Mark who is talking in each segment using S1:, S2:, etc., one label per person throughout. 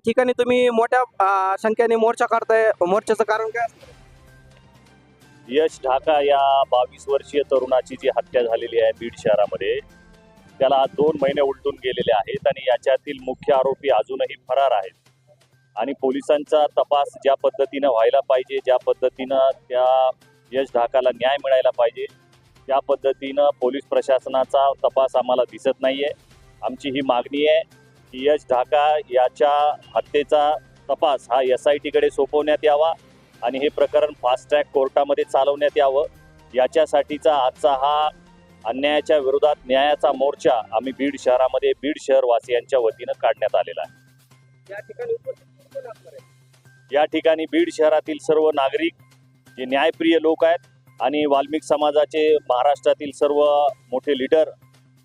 S1: ठिकाणी तुम्ही मोठ्या संख्येने मोर्चा करताय, मोर्चाचं कारण काय असतं?
S2: यश ढाका या 22 वर्षीय तरुणाची जी हत्या झालेली आहे बीड शहरामध्ये, त्याला 2 महिने उलटून गेलेले आहेत आणि याच्यातील मुख्य आरोपी अजूनही फरार आहेत. आणि पोलिसांचा तपास ज्या पद्धतीनं व्हायला पाहिजे, ज्या पद्धतीनं त्या यश ढाकाला न्याय मिळायला पाहिजे, त्या पद्धतीनं पोलीस प्रशासनाचा तपास आम्हाला दिसत नाहीये. आमची ही मागणी आहे की यश ढाका याच्या हत्येचा तपास हा SIT कडे सोपवण्यात यावा आणि हे प्रकरण फास्ट ट्रॅक कोर्टामध्ये चालवण्यात यावं. याच्यासाठीचा आजचा हा अन्यायाच्या विरोधात न्यायाचा मोर्चा आम्ही बीड शहरामध्ये बीड शहरवासियांच्या वतीनं काढण्यात आलेला आहे.
S1: या ठिकाणी उपस्थित कोण असणार आहे?
S2: या ठिकाणी बीड शहरातील सर्व नागरिक, जे न्यायप्रिय लोक आहेत आणि वाल्मिक समाजाचे महाराष्ट्रातील सर्व मोठे लीडर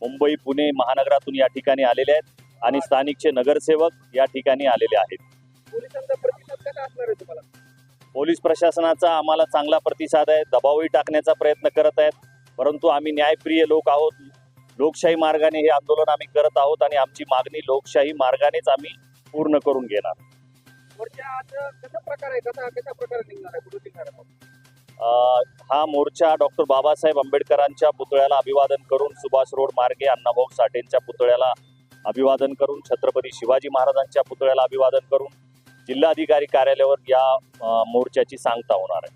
S2: मुंबई, पुणे महानगरातून या ठिकाणी आलेले आहेत आणि स्थानिकचे नगरसेवक या ठिकाणी आलेले आहेत.
S1: पोलिसांचा प्रतिसाद कसा असणार आहे तुम्हाला?
S2: पोलीस प्रशासनाचा आम्हाला चांगला प्रतिसाद आहे. दबावही टाकण्याचा प्रयत्न करत आहेत, परंतु आम्ही न्यायप्रिय लोक आहोत. लोकशाही मार्गाने हे आंदोलन आम्ही करत आहोत आणि आमची मागणी लोकशाही मार्गानेच आम्ही पूर्ण करून घेणार.
S1: मोर्चा आज कशा प्रकारे निघणार आहे, कुठे निघणार आहे?
S2: हा मोर्चा डॉक्टर बाबासाहेब आंबेडकरांच्या पुतळ्याला अभिवादन करून, सुभाष रोड मार्गे अण्णाभाऊ साठेंच्या पुतळ्याला अभिवादन करून, छत्रपती शिवाजी महाराजांच्या पुतळ्याला अभिवादन करून जिल्हाधिकारी कार्यालयावर या मोर्चाची सांगता होणार आहे.